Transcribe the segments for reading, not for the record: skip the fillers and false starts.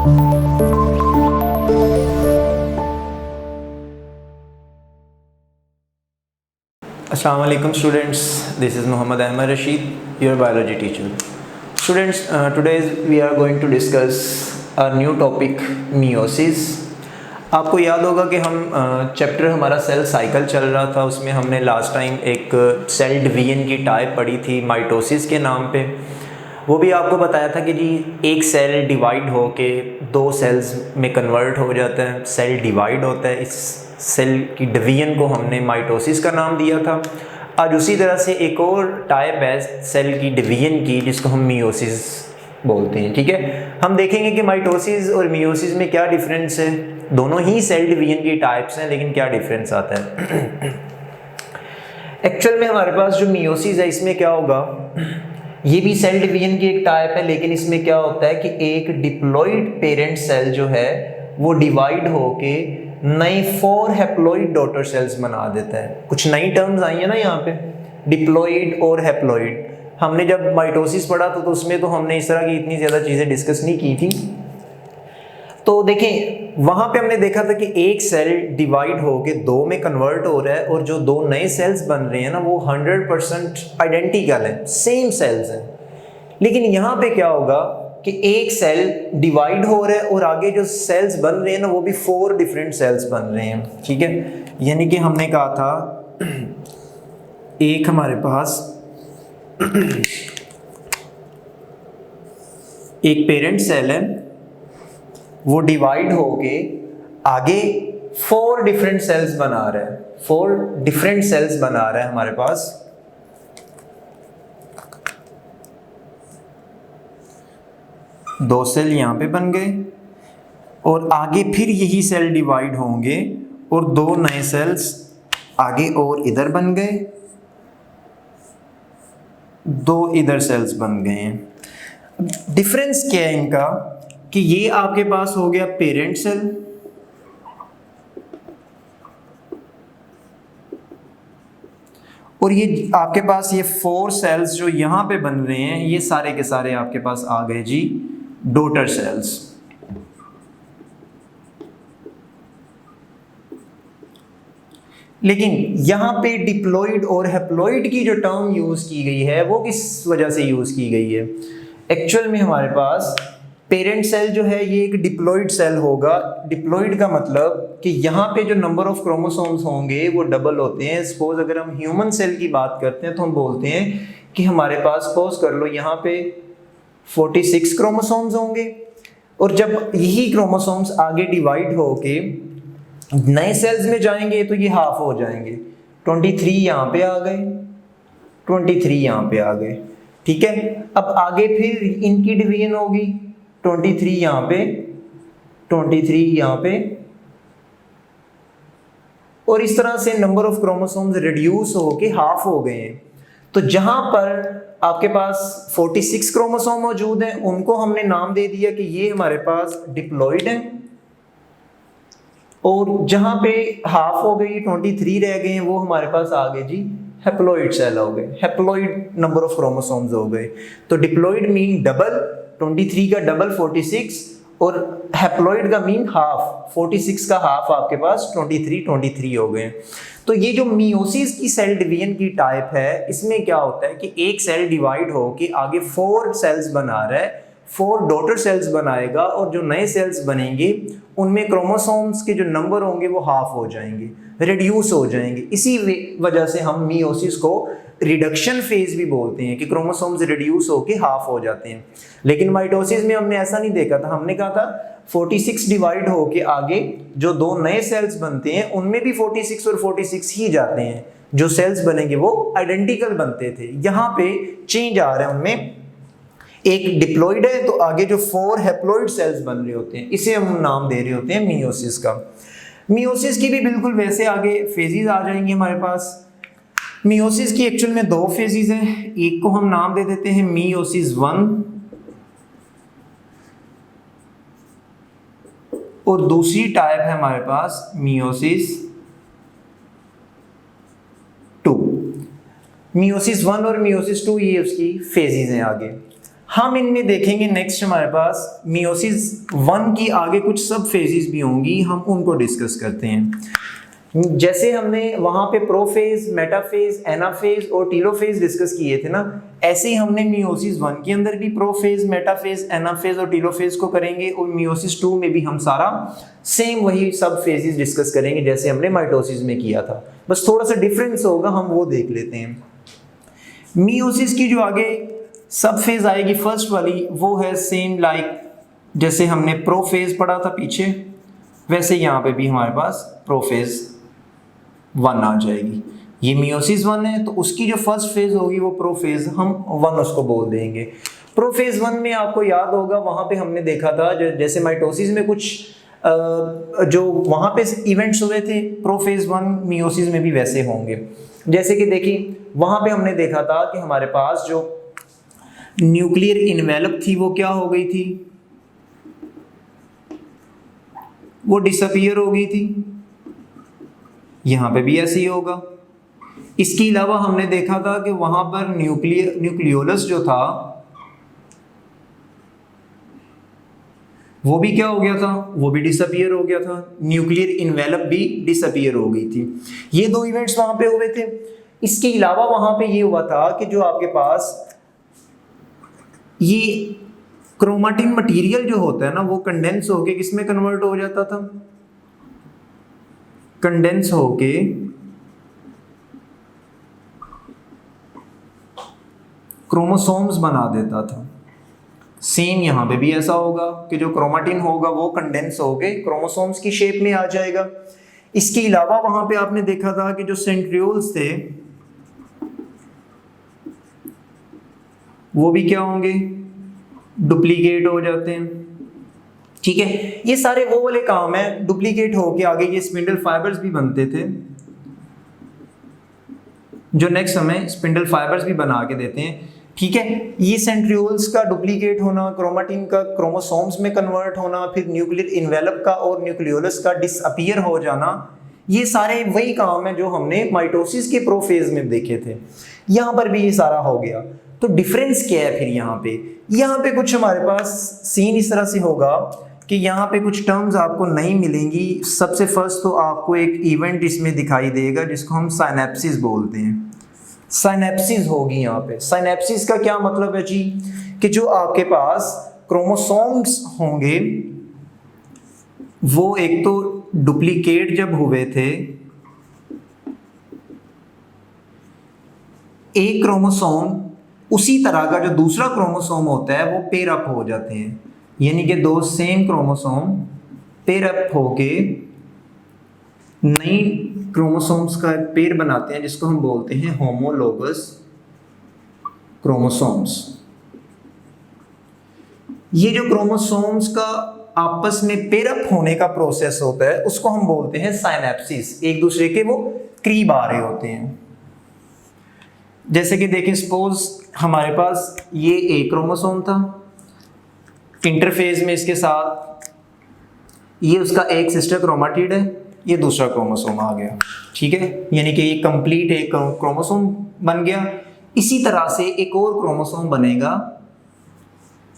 Assalamu alaikum students, this is Muhammad Ahmad, your biology teacher. Students, today we are going to discuss a new topic, meiosis. आपको याद होगा कि हम chapter हमारा cell cycle चल रहा था, उसमें हमने लास्ट टाइम एक सेल डिवीजन की टाइप पढ़ी थी माइटोसिस के नाम पे। वो भी आपको बताया था कि जी एक सेल डिवाइड हो के दो सेल्स में कन्वर्ट हो जाता है, सेल डिवाइड होता है। इस सेल की डिवीजन को हमने माइटोसिस का नाम दिया था। आज उसी तरह से एक और टाइप है सेल की डिवीजन की जिसको हम मियोसिस बोलते हैं। ठीक है, हम देखेंगे कि माइटोसिस और मियोसिस में क्या डिफरेंस है। दोनों ही सेल डिवीजन की टाइप्स हैं, लेकिन क्या डिफरेंस आता है। एक्चुअल में हमारे पास जो मियोसिस है इसमें क्या होगा, ये भी सेल डिवीजन की एक टाइप है, लेकिन इसमें क्या होता है कि एक डिप्लॉइड पेरेंट सेल जो है वो डिवाइड होके नए 4 हैप्लॉइड डॉटर सेल्स बना देता है। कुछ नई टर्म्स आई है ना यहाँ पे, डिप्लॉइड और हैप्लॉइड। हमने जब माइटोसिस पढ़ा था तो उसमें तो हमने इस तरह की इतनी ज़्यादा चीज़ें डिस्कस नहीं की थी। तो देखें, वहाँ पे हमने देखा था कि एक सेल डिवाइड होके 2 में कन्वर्ट हो रहा है और जो 2 नए सेल्स बन रहे हैं ना वो 100% आइडेंटिकल है, सेम सेल्स हैं। लेकिन यहाँ पे क्या होगा कि एक सेल डिवाइड हो रहा है और आगे जो सेल्स बन रहे हैं ना वो भी 4 डिफरेंट सेल्स बन रहे हैं। ठीक है, यानी कि हमने कहा था एक हमारे पास एक पेरेंट सेल है, वो डिवाइड होके आगे 4 डिफरेंट सेल्स बना रहा है, 4 डिफरेंट सेल्स बना रहा है हमारे पास। दो सेल यहाँ पे बन गए और आगे फिर यही सेल डिवाइड होंगे और 2 नए सेल्स आगे और इधर बन गए, 2 इधर सेल्स बन गए हैं। डिफरेंस क्या है इनका कि ये आपके पास हो गया पेरेंट सेल और ये आपके पास ये 4 सेल्स जो यहाँ पे बन रहे हैं ये सारे के सारे आपके पास आ गए जी डॉटर सेल्स। लेकिन यहाँ पे डिप्लॉइड और हैप्लॉइड की जो टर्म यूज की गई है वो किस वजह से यूज की गई है। एक्चुअल में हमारे पास पेरेंट सेल जो है ये एक डिप्लॉइड सेल होगा। डिप्लॉइड का मतलब कि यहाँ पे जो नंबर ऑफ क्रोमोसोम्स होंगे वो डबल होते हैं। सपोज अगर हम ह्यूमन सेल की बात करते हैं तो हम बोलते हैं कि हमारे पास सपोज कर लो यहाँ पे 46 क्रोमोसोम्स होंगे और जब यही क्रोमोसोम्स आगे डिवाइड होके नए सेल्स में जाएंगे तो ये हाफ हो जाएंगे। 23 यहाँ पे आ गए, 23 यहाँ पे आ गए। ठीक है, अब आगे फिर इनकी डिवीजन होगी, 23 यहाँ पे, 23 यहाँ पे, और इस तरह से नंबर ऑफ क्रोमोसोम्स रिड्यूस होके हाफ हो गए हैं। तो जहां पर आपके पास 46 क्रोमोसोम मौजूद हैं उनको हमने नाम दे दिया कि ये हमारे पास डिप्लॉइड है, और जहां पे हाफ हो गई 23 रह गए हैं वो हमारे पास आ गए जी हैप्लॉइड सेल हो गए, हैप्लॉइड नंबर ऑफ क्रोमोसोम्स हो गए। तो डिप्लॉइड मीन डबल, 23 का डबल 46, और हैप्लॉइड का मीन हाफ, 46 का हाफ आपके पास 23 हो गए। तो ये जो मियोसिस की सेल डिवीजन की टाइप है इसमें क्या होता है कि एक सेल डिवाइड हो के आगे 4 सेल्स बना रहा है, 4 डॉटर सेल्स बनाएगा और जो नए सेल्स बनेंगे उनमें क्रोमोसोम्स के जो नंबर होंगे वो हाफ हो जाएंगे, रिड्यूस हो जाएंगे। इसी वजह से हम मियोसिस को रिडक्शन फेज भी बोलते हैं कि क्रोमोसोम्स रिड्यूस होके हाफ हो जाते हैं। लेकिन माइटोसिस में हमने ऐसा नहीं देखा था, हमने कहा था 46 डिवाइड होके आगे जो 2 नए सेल्स बनते हैं उनमें भी 46 और 46 ही जाते हैं, जो सेल्स बनेंगे वो आइडेंटिकल बनते थे। यहाँ पे चेंज आ रहा है, उनमें एक डिप्लॉइड है तो आगे जो 4 हैप्लॉइड सेल्स बन रहे होते हैं इसे हम नाम दे रहे होते हैं मियोसिस का। मियोसिस की भी बिल्कुल वैसे आगे फेजेस आ जाएंगे हमारे पास। मियोसिस की एक्चुअल में 2 फेजेस हैं, एक को हम नाम दे देते हैं मियोसिस 1 और दूसरी टाइप है हमारे पास मियोसिस 2। मियोसिस 1 और मियोसिस 2 ये उसकी फेजेस हैं आगे। हम इनमें देखेंगे नेक्स्ट हमारे पास मियोसिस 1 की आगे कुछ सब फेजेस भी होंगी, हम उनको डिस्कस करते हैं। जैसे हमने वहां पे प्रोफेज, मेटाफेज, एनाफेज और टीलोफेज डिस्कस किए थे ना, ऐसे ही हमने मियोसिस 1 के अंदर भी प्रोफेज, मेटाफेज, एनाफेज और टीलोफेज को करेंगे, और मियोसिस 2 में भी हम सारा सेम वही सब फेजेस डिस्कस करेंगे जैसे हमने माइटोसिस में किया था, बस थोड़ा सा डिफरेंस होगा, हम वो देख लेते हैं। मियोसिस की जो आगे सब फेज आएगी फर्स्ट वाली, वो है सेम लाइक जैसे हमने प्रोफेज पढ़ा था पीछे, वैसे यहाँ पे भी हमारे पास प्रोफेज 1 आ जाएगी। ये मियोसिस 1 है तो उसकी जो फर्स्ट फेज होगी वो प्रोफेज हम 1 उसको बोल देंगे। प्रोफेज 1 में आपको याद होगा वहां पे हमने देखा था जैसे माइटोसिस में कुछ जो वहां पे इवेंट्स हुए थे, प्रोफेज 1 मियोसिस में भी वैसे होंगे। जैसे कि देखिए वहां पे हमने देखा था कि हमारे पास जो न्यूक्लियर इनवेलप थी वो क्या हो गई थी, वो डिसअपीयर हो गई थी। यहां पे भी ऐसे ही होगा। इसके अलावा हमने देखा था कि वहां पर न्यूक्लियोलस जो था वो भी क्या हो गया था, वो भी डिसअपीयर हो गया था। न्यूक्लियर इनवेलप भी डिसअपीयर हो गई थी। ये दो इवेंट्स वहां पे हुए थे। इसके अलावा वहां पे ये हुआ था कि जो आपके पास ये क्रोमेटिन मटेरियल जो होता है ना, वो कंडेंस होके किसमें कन्वर्ट हो जाता था, कंडेंस होके क्रोमोसोम्स बना देता था। सेम यहां पे भी ऐसा होगा कि जो क्रोमेटिन होगा वो कंडेंस होके क्रोमोसोम्स की शेप में आ जाएगा। इसके अलावा वहां पे आपने देखा था कि जो सेंट्रियोल्स थे वो भी क्या होंगे, डुप्लीकेट हो जाते हैं। ठीक है, ये सारे वो वाले काम है, डुप्लीकेट होके आगे ये स्पिंडल फाइबर्स भी बनते थे, जो नेक्स्ट हमें स्पिंडल फाइबर्स भी बना के देते हैं। ठीक है, ये सेंट्रियोल्स का डुप्लीकेट होना, क्रोमेटिन का क्रोमोसोम्स में कन्वर्ट होना, फिर न्यूक्लियर इनवेलप का और न्यूक्लियोलस का डिसअपीयर हो जाना, ये सारे वही काम है जो हमने माइटोसिस के प्रोफेज में देखे थे। यहां पर भी ये सारा हो गया। तो डिफरेंस क्या है फिर यहाँ पे कुछ हमारे पास सीन इस तरह से होगा कि यहाँ पे कुछ टर्म्स आपको नहीं मिलेंगी। सबसे फर्स्ट तो आपको एक इवेंट इसमें दिखाई देगा जिसको हम साइनेप्सिस बोलते हैं। साइनेप्सिस होगी यहाँ पे। साइनेप्सिस का क्या मतलब है जी, कि जो आपके पास क्रोमोसोम्स होंगे वो एक तो डुप्लीकेट जब हुए थे, एक क्रोमोसोम उसी तरह का जो दूसरा क्रोमोसोम होता है वो पेयर अप हो जाते हैं, यानी कि दो सेम क्रोमोसोम पेयर अप होके नई क्रोमोसोम्स का पेयर बनाते हैं जिसको हम बोलते हैं होमोलोगस क्रोमोसोम्स। ये जो क्रोमोसोम्स का आपस में पेयर अप होने का प्रोसेस होता है उसको हम बोलते हैं साइनेप्सिस। एक दूसरे के वो करीब आ रहे होते हैं। जैसे कि देखें, सपोज हमारे पास ये एक क्रोमोसोम था, इंटरफेज में इसके साथ ये उसका एक सिस्टर क्रोमेटिड है, ये दूसरा क्रोमोसोम आ गया। ठीक है, यानी कि ये कंप्लीट एक क्रोमोसोम बन गया। इसी तरह से एक और क्रोमोसोम बनेगा,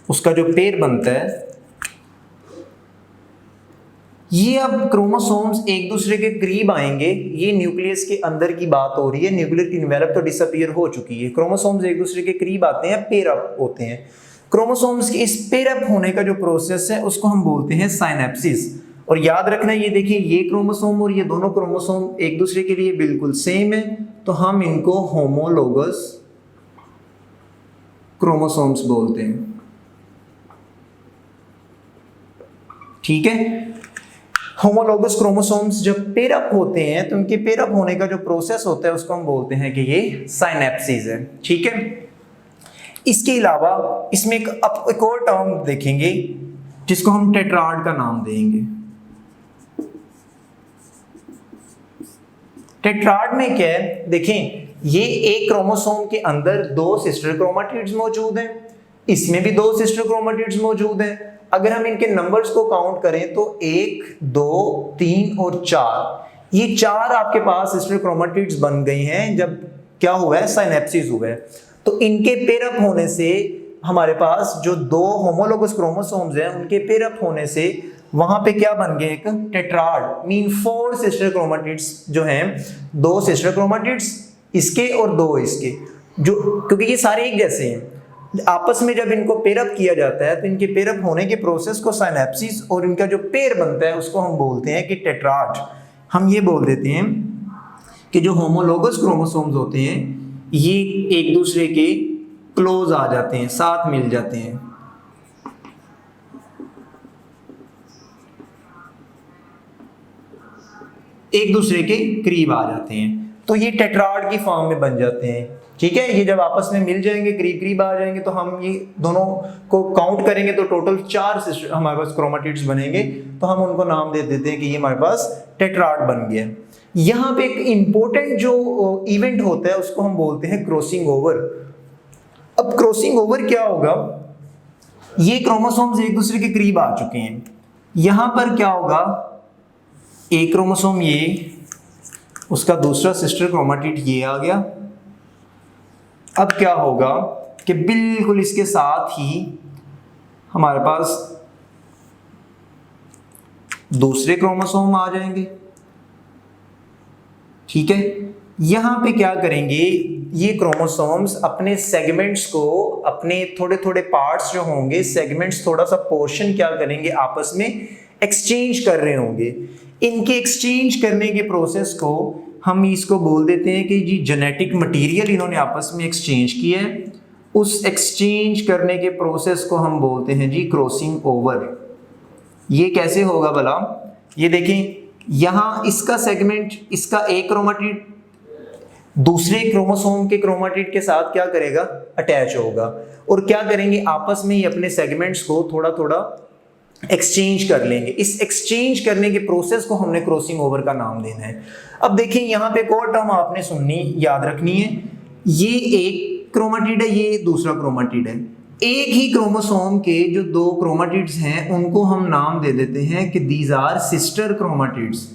उसका जो पेयर बनता है, ये अब क्रोमोसोम्स एक दूसरे के करीब आएंगे। ये न्यूक्लियस के अंदर की बात हो रही है, न्यूक्लियर इनवेलप तो डिसअपीयर हो चुकी है। क्रोमोसोम्स एक दूसरे के करीब आते हैं, पेयर अप होते हैं। क्रोमोसोम्स के इस पेयर अप होने का जो प्रोसेस है उसको हम बोलते हैं साइनेप्सिस। और याद रखना, ये देखिए ये क्रोमोसोम और ये दोनों क्रोमोसोम एक दूसरे के लिए बिल्कुल सेम है, तो हम इनको होमोलोगस क्रोमोसोम्स बोलते हैं। ठीक है, होमोलोगस क्रोमोसोम्स जब पेयर अप होते हैं तो उनके पेयर अप होने का जो प्रोसेस होता है उसको हम बोलते हैं कि ये साइनेप्सिस है। ठीक है, इसके अलावा इसमें एक और टर्म देखेंगे जिसको हम टेट्राड का नाम देंगे। टेट्राड में क्या है, देखें ये एक क्रोमोसोम के अंदर दो सिस्टर क्रोमेटिड्स मौजूद हैं, इसमें भी दो सिस्टर क्रोमेटिड्स मौजूद हैं। अगर हम इनके नंबर्स को काउंट करें तो 1, 2, 3 और 4, ये 4 आपके पास सिस्टर क्रोमेटिड्स बन गई हैं जब क्या हुआ है, साइनेप्सिस हुआ है। तो इनके पेयर अप होने से हमारे पास जो दो होमोलोगस क्रोमोसोम्स हैं उनके पेयर अप होने से वहां पे क्या बन गए, एक टेट्राड, मीन 4 सिस्टर क्रोमेटिड्स जो हैं, 2 सिस्टर क्रोमेटिड्स इसके और 2 इसके, जो क्योंकि ये सारे एक जैसे हैं, आपस में जब इनको पेयर अप किया जाता है तो इनके पेयर अप होने के प्रोसेस को सिनैप्सिस, और इनका जो पेयर बनता है उसको हम बोलते हैं कि टेट्राड। हम ये बोल देते हैं कि जो होमोलोगस क्रोमोसोम्स होते हैं ये एक दूसरे के क्लोज आ जाते हैं, साथ मिल जाते हैं। एक दूसरे के करीब आ जाते हैं, तो ये टेट्राड की फॉर्म में बन जाते हैं। ठीक है, ये जब आपस में मिल जाएंगे, करीब करीब आ जाएंगे, तो हम ये दोनों को काउंट करेंगे तो टोटल 4 सिस्टर हमारे पास क्रोमेटिड्स बनेंगे, तो हम उनको नाम दे देते हैं कि ये हमारे पास टेट्राड बन गया। यहाँ पे एक इंपॉर्टेंट जो इवेंट होता है उसको हम बोलते हैं क्रॉसिंग ओवर। अब क्रॉसिंग ओवर क्या होगा, ये क्रोमोसोम्स एक दूसरे के करीब आ चुके हैं, यहां पर क्या होगा, एक क्रोमोसोम ये, उसका दूसरा सिस्टर क्रोमेटिड ये आ गया। अब क्या होगा कि बिल्कुल इसके साथ ही हमारे पास दूसरे क्रोमोसोम आ जाएंगे। ठीक है, यहां पे क्या करेंगे, ये क्रोमोसोम्स अपने सेगमेंट्स को, अपने थोड़े थोड़े पार्ट्स जो होंगे, सेगमेंट्स, थोड़ा सा पोर्शन क्या करेंगे, आपस में एक्सचेंज कर रहे होंगे। इनके एक्सचेंज करने के प्रोसेस को हम इसको बोल देते हैं कि जी जेनेटिक मटेरियल इन्होंने आपस में एक्सचेंज किया है, उस एक्सचेंज करने के प्रोसेस को हम बोलते हैं जी क्रॉसिंग ओवर। ये कैसे होगा भला, ये देखें, यहां इसका सेगमेंट, इसका एक क्रोमेटिड दूसरे क्रोमोसोम के क्रोमेटिड के साथ क्या करेगा, अटैच होगा, और क्या करेंगे, आपस में ही अपने सेगमेंट्स को थोड़ा थोड़ा एक्सचेंज कर लेंगे। इस एक्सचेंज करने के प्रोसेस को हमने क्रॉसिंग ओवर का नाम देना है। अब देखिए यहाँ पे एक और टर्म आपने सुननी, याद रखनी है, ये एक क्रोमेटिड है, ये दूसरा क्रोमेटिड है। एक ही क्रोमोसोम के जो 2 क्रोमेटिड्स हैं उनको हम नाम दे देते हैं कि दीज आर सिस्टर क्रोमेटिड्स।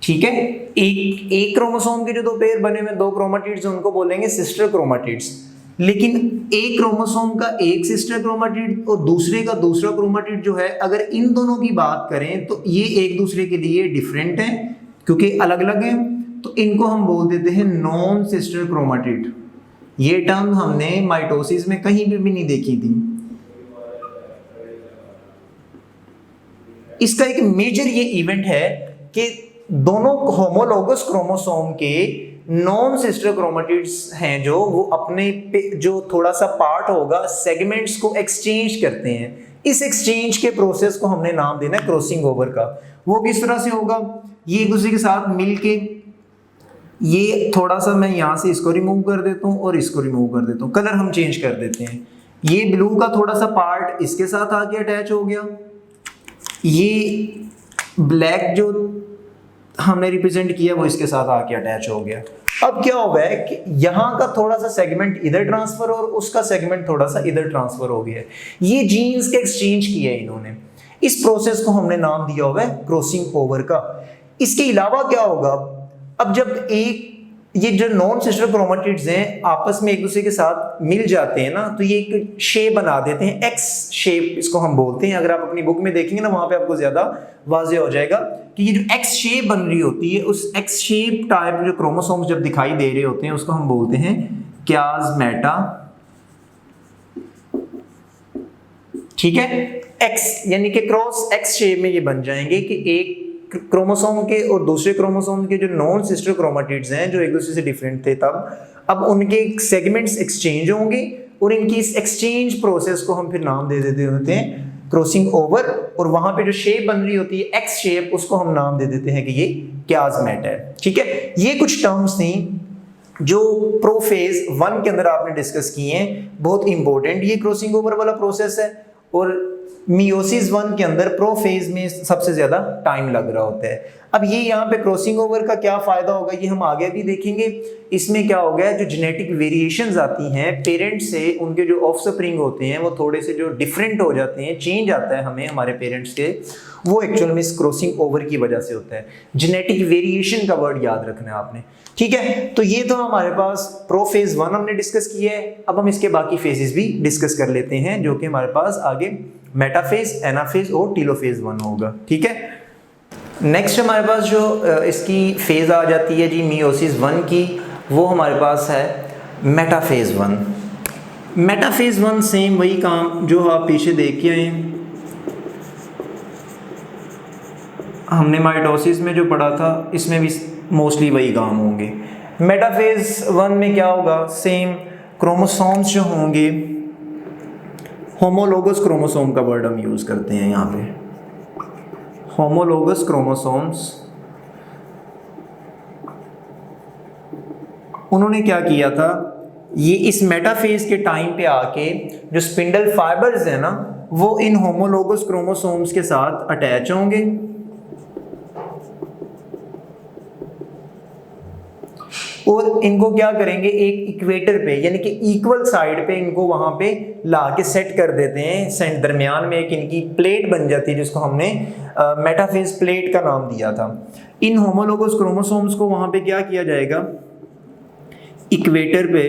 ठीक है, एक क्रोमोसोम के जो 2 पेयर बने हुए 2 क्रोमेटिड्स उनको बोलेंगे सिस्टर क्रोमेटिड्स। लेकिन एक क्रोमोसोम का एक सिस्टर क्रोमेटिड और दूसरे का दूसरा क्रोमेटिड जो है, अगर इन दोनों की बात करें तो ये एक दूसरे के लिए डिफरेंट है क्योंकि अलग अलग है, तो इनको हम बोल देते हैं नॉन सिस्टर क्रोमेटिड। ये टर्म हमने माइटोसिस में कहीं भी नहीं देखी थी। इसका एक मेजर ये इवेंट है कि दोनों होमोलोगस क्रोमोसोम के नॉन सिस्टर क्रोमेटिड्स हैं जो वो अपने जो थोड़ा सा पार्ट होगा सेगमेंट्स को एक्सचेंज करते हैं। इस एक्सचेंज के प्रोसेस को हमने नाम देना है क्रॉसिंग ओवर का। वो किस तरह से होगा, ये एक दूसरे के साथ मिलके, ये थोड़ा सा मैं यहाँ से इसको रिमूव कर देता हूँ और इसको रिमूव कर देता हूँ, कलर हम चेंज कर देते हैं। ये ब्लू का थोड़ा सा पार्ट इसके साथ आके अटैच हो गया, ये ब्लैक जो हमने रिप्रेजेंट किया वो इसके साथ आके अटैच हो गया। अब क्या हुआ है कि यहाँ का थोड़ा सा सेगमेंट इधर ट्रांसफर और उसका सेगमेंट थोड़ा सा इधर ट्रांसफर हो गया है। ये जीन्स के एक्सचेंज किया है इन्होंने। इस प्रोसेस को हमने नाम दिया हुआ है क्रॉसिंग ओवर का। इसके अलावा क्या होगा, अब जब ये जो नॉन सिस्टर क्रोमेटिड्स हैं आपस में एक दूसरे के साथ मिल जाते हैं ना, तो ये एक शेप बना देते हैं, एक्स शेप इसको हम बोलते हैं। अगर आप अपनी बुक में देखेंगे ना, वहां पे आपको ज्यादा वाज़ेह हो जाएगा कि ये जो एक्स शेप बन रही होती है, उस एक्स शेप टाइप जो क्रोमोसोम्स जब दिखाई दे रहे होते हैं उसको हम बोलते हैं क्लाज़्मेटा। ठीक है, एक्स यानी कि क्रॉस एक्स शेप में ये बन जाएंगे कि एक क्रोमोसोम के और दूसरे क्रोमोसोम के जो नॉन सिस्टर क्रोमेटिड्स हैं जो एक दूसरे से डिफरेंट थे तब, अब उनके सेगमेंट्स एक्सचेंज होंगे और इनकी इस एक्सचेंज प्रोसेस को हम फिर नाम दे देते होते हैं क्रॉसिंग ओवर। और वहां पे जो शेप बन रही होती है एक्स शेप, उसको हम नाम दे देते हैं कि ये क्लाज़्मेटा है। ठीक है, ये कुछ टर्म्स थी जो प्रोफेज 1 के अंदर आपने डिस्कस किए हैं, बहुत इंपॉर्टेंट ये क्रॉसिंग ओवर वाला प्रोसेस है। और मियोसिस 1 के अंदर प्रोफेज में सबसे ज्यादा टाइम लग रहा होता है। अब ये यहाँ पे क्रॉसिंग ओवर का क्या फायदा होगा ये हम आगे भी देखेंगे। इसमें क्या हो गया, जो जेनेटिक वेरिएशंस आती हैं पेरेंट्स से, उनके जो ऑफस्प्रिंग होते हैं वो थोड़े से जो डिफरेंट हो जाते हैं, चेंज आता है हमें हमारे पेरेंट्स के, वो एक्चुअल में इस क्रॉसिंग ओवर की वजह से होता है। जेनेटिक वेरिएशन का वर्ड याद रखना है आपने, ठीक है। तो ये तो हमारे पास प्रोफेज 1 हमने डिस्कस किया है। अब हम इसके बाकी फेजेस भी डिस्कस कर लेते हैं, जो कि हमारे पास आगे मेटाफेज, एनाफेज और टीलोफेज 1 होगा, ठीक है। नेक्स्ट हमारे पास जो इसकी फेज आ जाती है जी मियोसिस 1 की, वो हमारे पास है मेटाफेज 1। मेटाफेज 1 सेम वही काम जो आप पीछे देख के आए, हमने माइटोसिस में जो पढ़ा था इसमें भी मोस्टली वही काम होंगे। मेटाफेज 1 में क्या होगा, सेम क्रोमोसोम्स जो होंगे, होमोलोगस क्रोमोसोम का वर्ड हम यूज करते हैं यहाँ पे, होमोलोगस क्रोमोसोम्स। उन्होंने क्या किया था, ये इस मेटाफेज के टाइम पे आके जो स्पिंडल फाइबर्स है ना, वो इन होमोलोगस क्रोमोसोम्स के साथ अटैच होंगे और इनको क्या करेंगे, एक इक्वेटर पे यानी कि इक्वल साइड पे इनको वहां पे ला के सेट कर देते हैं। दरमियान में एक इनकी प्लेट बन जाती है जिसको हमने मेटाफेज प्लेट का नाम दिया था। इन होमोलोगस क्रोमोसोम्स को वहां पे क्या किया जाएगा, इक्वेटर पे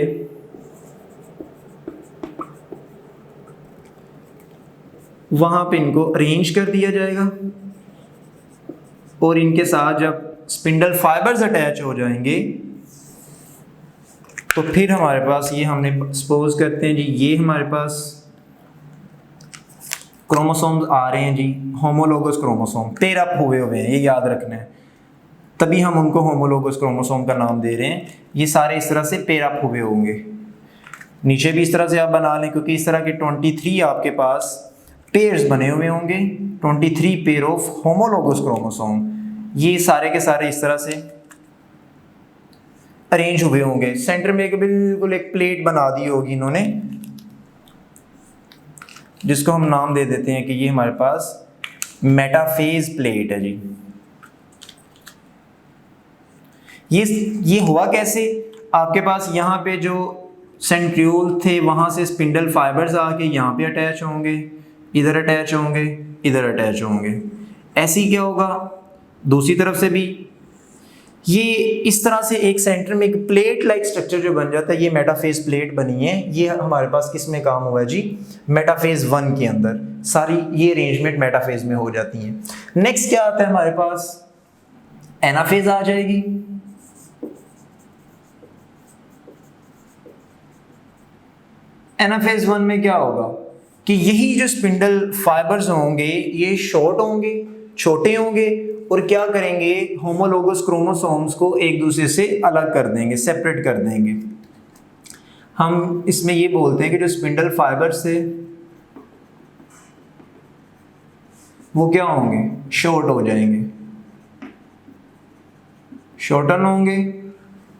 वहां पे इनको अरेंज कर दिया जाएगा और इनके साथ जब स्पिंडल फाइबर्स अटैच हो जाएंगे तो फिर हमारे पास ये, हमने सपोज करते हैं जी, ये हमारे पास क्रोमोसोम्स आ रहे हैं जी, होमोलोगस क्रोमोसोम पेयर अप हुए हैं, ये याद रखना है, तभी हम उनको होमोलोगस क्रोमोसोम का नाम दे रहे हैं। ये सारे इस तरह से पेयर अप हुए होंगे, नीचे भी इस तरह से आप बना लें, क्योंकि इस तरह के 23 आपके पास पेयर्स बने हुए होंगे, 23 पेयर ऑफ होमोलोगस क्रोमोसोम। ये सारे के सारे इस तरह से अरेंज हुए होंगे। सेंटर में एक बिल्कुल एक प्लेट बना दी होगी इन्होंने, जिसको हम नाम दे देते हैं कि ये हमारे पास मेटाफेज प्लेट है जी। ये हुआ कैसे, आपके पास यहाँ पे जो सेंट्रियोल थे वहां से स्पिंडल फाइबर्स आके यहाँ पे अटैच होंगे, इधर अटैच होंगे, इधर अटैच होंगे। ऐसे ही क्या होगा दूसरी तरफ से भी, ये इस तरह से एक सेंटर में एक प्लेट लाइक स्ट्रक्चर जो बन जाता है, ये मेटाफेज प्लेट बनी है। ये हमारे पास किस में काम हुआ है जी, मेटाफेज 1 के अंदर सारी ये अरेंजमेंट मेटाफेज में हो जाती है। नेक्स्ट क्या आता है हमारे पास, एनाफेज आ जाएगी। एनाफेज 1 में क्या होगा कि यही जो स्पिंडल फाइबर्स होंगे ये शॉर्ट होंगे, छोटे होंगे और क्या करेंगे, होमोलोगस क्रोमोसोम्स को एक दूसरे से अलग कर देंगे, सेपरेट कर देंगे। हम इसमें ये बोलते हैं कि जो स्पिंडल फाइबर्स थे वो क्या होंगे, शॉर्ट हो जाएंगे, शॉर्टन होंगे।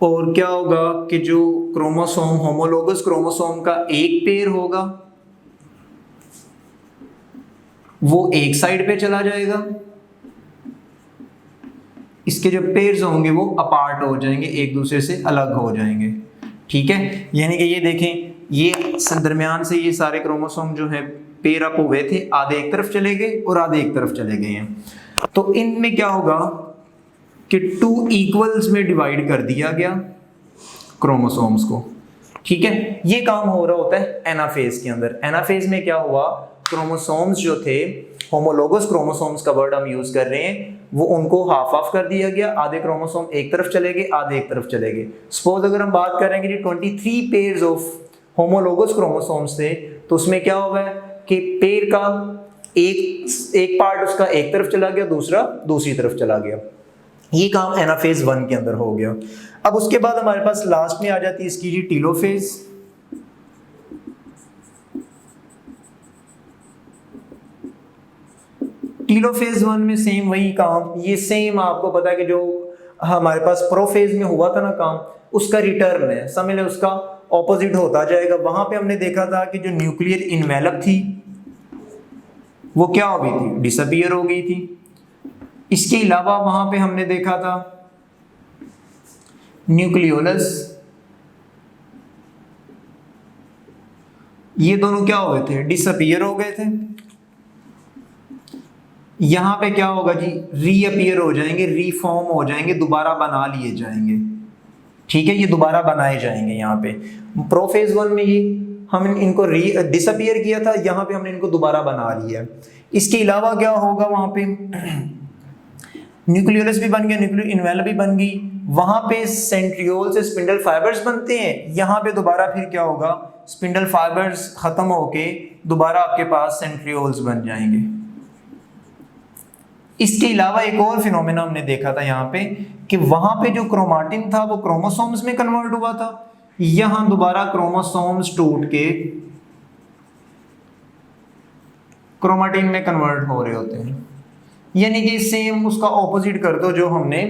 और क्या होगा कि जो क्रोमोसोम, होमोलोगस क्रोमोसोम का एक पेयर होगा वो एक साइड पे चला जाएगा, इसके जो पेयर्स होंगे वो अपार्ट हो जाएंगे, एक दूसरे से अलग हो जाएंगे, ठीक है। यानी कि ये देखें, ये दरमियान से ये सारे क्रोमोसोम जो है पेयर अप हुए थे, आधे एक तरफ चले गए और आधे एक तरफ चले गए हैं। तो इनमें क्या होगा कि 2 इक्वल्स में डिवाइड कर दिया गया क्रोमोसोम्स को, ठीक है। ये काम हो रहा होता है एनाफेज के अंदर। एनाफेज में क्या हुआ, क्रोमोसोम्स जो थे, होमोलोगस क्रोमोसोम्स का वर्ड हम यूज कर रहे हैं, वो उनको हाफ ऑफ कर दिया गया, आधे क्रोमोसोम एक तरफ चले गए, आधे एक तरफ चले गए। सपोज अगर हम बात करेंगे कि 23 पेयर्स ऑफ होमोलोगस क्रोमोसोम्स थे, तो उसमें क्या होगा कि पेयर का एक पार्ट उसका एक तरफ चला गया, दूसरा दूसरी तरफ चला गया। ये काम एनाफेज 1 के अंदर हो गया। अब उसके बाद हमारे पास लास्ट में आ जाती है इसकी जी टीलोफेज। टीलोफेज 1 में सेम वही काम, ये सेम आपको पता है कि जो हमारे पास प्रोफेज में हुआ था ना काम, उसका रिटर्न है, समझ लें उसका ऑपोजिट होता जाएगा। वहां पे हमने देखा था कि जो न्यूक्लियर इनवेलप थी वो क्या हो गई थी, डिसअपीयर हो गई थी। इसके अलावा वहां पे हमने देखा था न्यूक्लियोलस, ये दोनों क्या हो गए थे, डिसअपीयर हो गए थे। यहां पे क्या होगा जी, रीअपीयर हो जाएंगे, रीफॉर्म हो जाएंगे, दोबारा बना लिए जाएंगे। ठीक है, ये दोबारा बनाए जाएंगे। यहाँ पे प्रोफेज 1 में ये हम इनको डिसअपीयर किया था, यहाँ पे हमने इनको दोबारा बना लिया। इसके अलावा क्या होगा, वहां पे न्यूक्लियोलस भी बन गया, न्यूक्लियर इन्वेलप भी बन गई, वहां पे सेंट्रियोल से स्पिंडल फाइबर्स बनते हैं। यहाँ पे दोबारा फिर क्या होगा, स्पिंडल फाइबर्स खत्म होके दोबारा आपके पास सेंट्रियोल्स बन जाएंगे। इसके अलावा एक और फिनोमेना हमने देखा था यहाँ पे कि वहां पे जो क्रोमाटिन था वो क्रोमोसोम्स में कन्वर्ट हुआ था, यहां दोबारा क्रोमोसोम्स टूट के क्रोमाटिन में कन्वर्ट हो रहे होते हैं। यानी कि सेम उसका ऑपोजिट कर दो जो हमने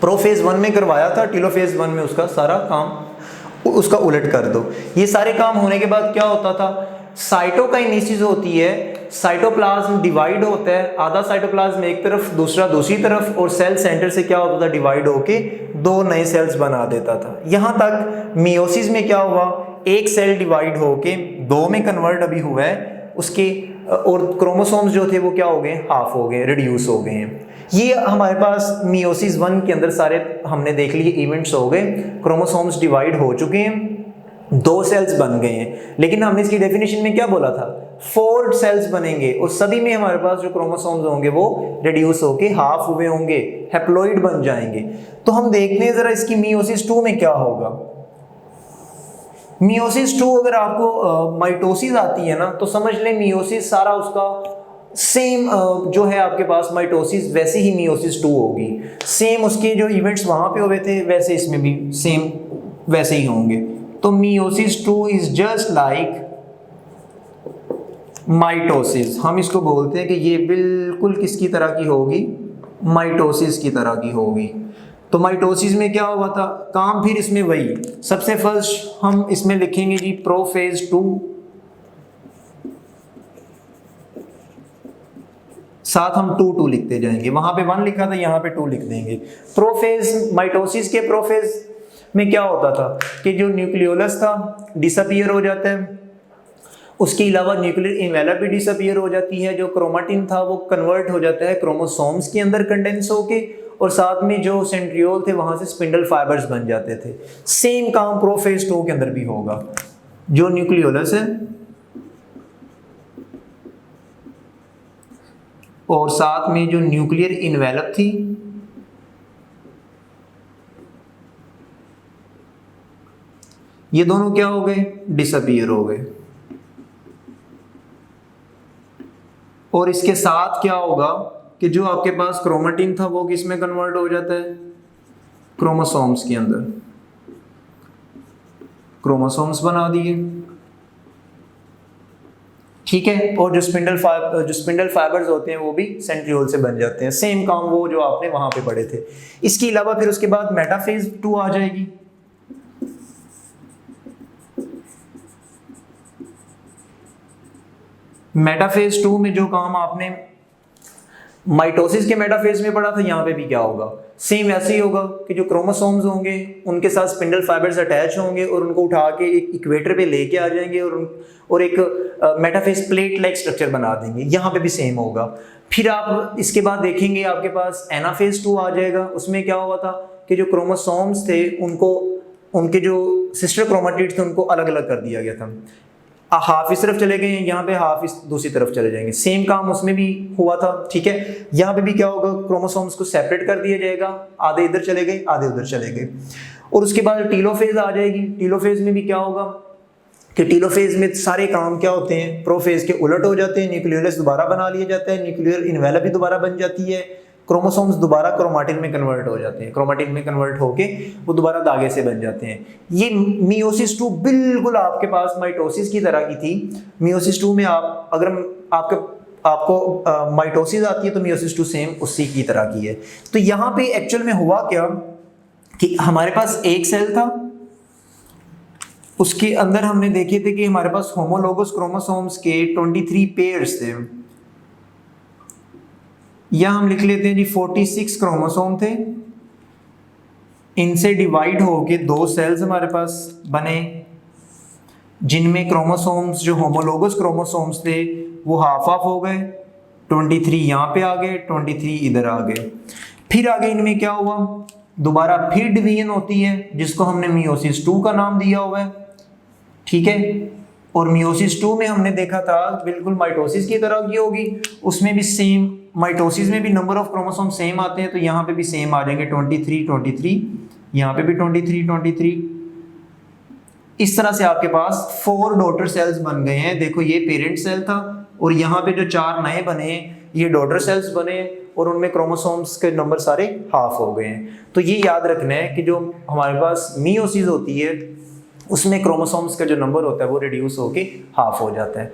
प्रोफेज 1 में करवाया था, टेलोफेज 1 में उसका सारा काम उसका उलट कर दो। ये सारे काम होने के बाद क्या होता था, साइटोकाइनेसिस होती है, साइटोप्लाज्म डिवाइड होता है, आधा साइटोप्लाज्म एक तरफ दूसरा दूसरी तरफ, और सेल सेंटर से क्या होता था, डिवाइड होके दो नए सेल्स बना देता था। यहां तक मियोसिस में क्या हुआ, एक सेल डिवाइड होके दो में कन्वर्ट अभी हुआ है उसके, और क्रोमोसोम्स जो थे वो क्या हो गए, हाफ हो गए, रिड्यूस हो गए हैं। ये हमारे पास मियोसिस 1 के अंदर सारे हमने देख लिए इवेंट्स हो गए, क्रोमोसोम्स डिवाइड हो चुके हैं, दो सेल्स बन गए हैं। लेकिन हमने इसकी डेफिनेशन में क्या बोला था, 4 सेल्स बनेंगे और सभी में हमारे पास जो क्रोमोसोम्स होंगे वो रिड्यूस होके हाफ हुए होंगे, हैप्लॉइड बन जाएंगे। तो हम देखते हैं जरा इसकी मियोसिस 2 में क्या होगा। मियोसिस 2 अगर आपको माइटोसिस आती है ना, तो समझ लें मियोसिस सारा उसका सेम जो है आपके पास माइटोसिस वैसे ही मियोसिस 2 होगी। सेम उसके जो इवेंट्स वहां पे हुए थे वैसे इसमें भी सेम वैसे ही होंगे। तो meiosis 2 is just like mitosis. हम इसको बोलते हैं कि ये बिल्कुल किसकी तरह की होगी, माइटोसिस की तरह की होगी। तो माइटोसिस में क्या हुआ था, काम फिर इसमें वही, सबसे फर्स्ट हम इसमें लिखेंगे जी प्रोफेज 2, साथ हम 2 लिखते जाएंगे, वहां पे 1 लिखा था यहाँ पे 2 लिख देंगे। प्रोफेज, माइटोसिस के प्रोफेज में क्या होता था कि जो न्यूक्लियोलस था डिसअपीयर हो जाता है, उसके अलावा न्यूक्लियर इन्वेलप भी डिसअपीयर हो जाती है, जो क्रोमाटिन था वो कन्वर्ट हो जाता है क्रोमोसोम्स के अंदर कंडेंस होके, और साथ में जो सेंट्रियोल थे वहां से स्पिंडल फाइबर्स बन जाते थे। सेम काम प्रोफेज 2 के अंदर भी होगा। जो न्यूक्लियोलस है और साथ में जो न्यूक्लियर इन्वेलप थी, ये दोनों क्या हो गए, डिसअपीयर हो गए। और इसके साथ क्या होगा कि जो आपके पास क्रोमाटिन था वो किस में कन्वर्ट हो जाता है, क्रोमोसोम्स के अंदर, क्रोमोसोम्स बना दिए। ठीक है, और जो स्पिंडल फाइबर्स होते हैं वो भी सेंट्रियोल से बन जाते हैं। सेम काम वो जो आपने वहां पे पढ़े थे। इसके अलावा फिर उसके बाद मेटाफेज 2 आ जाएगी। मेटाफेज 2 में जो काम आपने माइटोसिस के मेटाफेज में पढ़ा था, यहाँ पे भी क्या होगा, सेम ऐसे ही होगा कि जो क्रोमोसोम्स होंगे उनके साथ स्पिंडल फाइबर्स अटैच होंगे और उनको उठा के एक इक्वेटर पे लेके आ जाएंगे और एक मेटाफेज प्लेट लाइक स्ट्रक्चर बना देंगे। यहाँ पे भी सेम होगा। फिर आप इसके बाद देखेंगे आपके पास एनाफेज 2 आ जाएगा। उसमें क्या हुआ था कि जो क्रोमोसोम्स थे उनको, उनके जो सिस्टर क्रोमेटिड थे उनको अलग अलग कर दिया गया था। हाफ इस तरफ चले गए, यहाँ पे हाफ इस दूसरी तरफ चले जाएंगे। सेम काम उसमें भी हुआ था। ठीक है, यहाँ पे भी क्या होगा, क्रोमोसोम्स को सेपरेट कर दिया जाएगा, आधे इधर चले गए आधे उधर चले गए। और उसके बाद टीलोफेज आ जाएगी। टीलोफेज में भी क्या होगा कि टीलोफेज में सारे काम क्या होते हैं, प्रोफेज के उलट हो जाते हैं। न्यूक्लियोलस दोबारा बना लिया जाता है, न्यूक्लियर इन्वेलप भी दोबारा बन जाती है, क्रोमोसोम्स दोबारा क्रोमाटिन में कन्वर्ट हो जाते हैं, क्रोमाटिन में कन्वर्ट होके वो दोबारा धागे से बन जाते हैं। ये मियोसिस 2 बिल्कुल आपके पास माइटोसिस की तरह की थी। मियोसिस 2 में आप अगर आपको माइटोसिस आती है तो मियोसिस 2 सेम उसी की तरह की है। तो यहाँ पे एक्चुअल में हुआ क्या कि हमारे पास एक सेल था, उसके अंदर हमने देखे थे कि हमारे पास होमोलोगस क्रोमोसोम्स के 23 पेयर्स थे। या हम लिख लेते हैं जी 46 क्रोमोसोम थे, इनसे डिवाइड होके 2 सेल्स हमारे पास बने, जिनमें क्रोमोसोम्स जो होमोलोगस क्रोमोसोम्स थे वो हाफ हाफ हो गए, 23 यहाँ पे आ गए, 23 इधर आ गए। फिर आगे इनमें क्या हुआ, दोबारा फिर डिवीजन होती है जिसको हमने मियोसिस 2 का नाम दिया हुआ है, ठीक है। और मियोसिस 2 में हमने देखा था बिल्कुल माइटोसिस की तरह की होगी, उसमें भी सेम, माइटोसिस में भी नंबर ऑफ क्रोमोसोम सेम आते हैं, तो यहाँ पे भी सेम आ जाएंगे 23 23, यहाँ पे भी 23 23। इस तरह से आपके पास 4 डॉटर सेल्स बन गए हैं। देखो ये पेरेंट सेल था और यहाँ पे जो 4 नए बने ये डॉटर सेल्स बने और उनमें क्रोमोसोम्स के नंबर सारे हाफ हो गए हैं। तो ये याद रखना है कि जो हमारे पास मियोसिस होती है उसमें क्रोमोसोम्स का जो नंबर होता है वो रिड्यूस होके हाफ हो जाता है।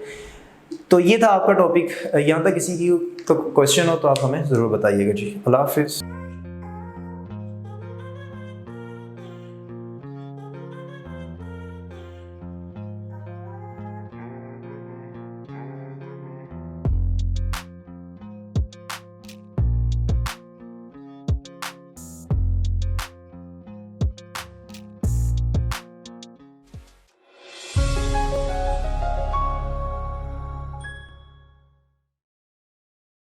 तो ये था आपका टॉपिक। यहाँ तक किसी की तो क्वेश्चन हो तो आप हमें ज़रूर बताइएगा जी। अल्लाह हाफिज़।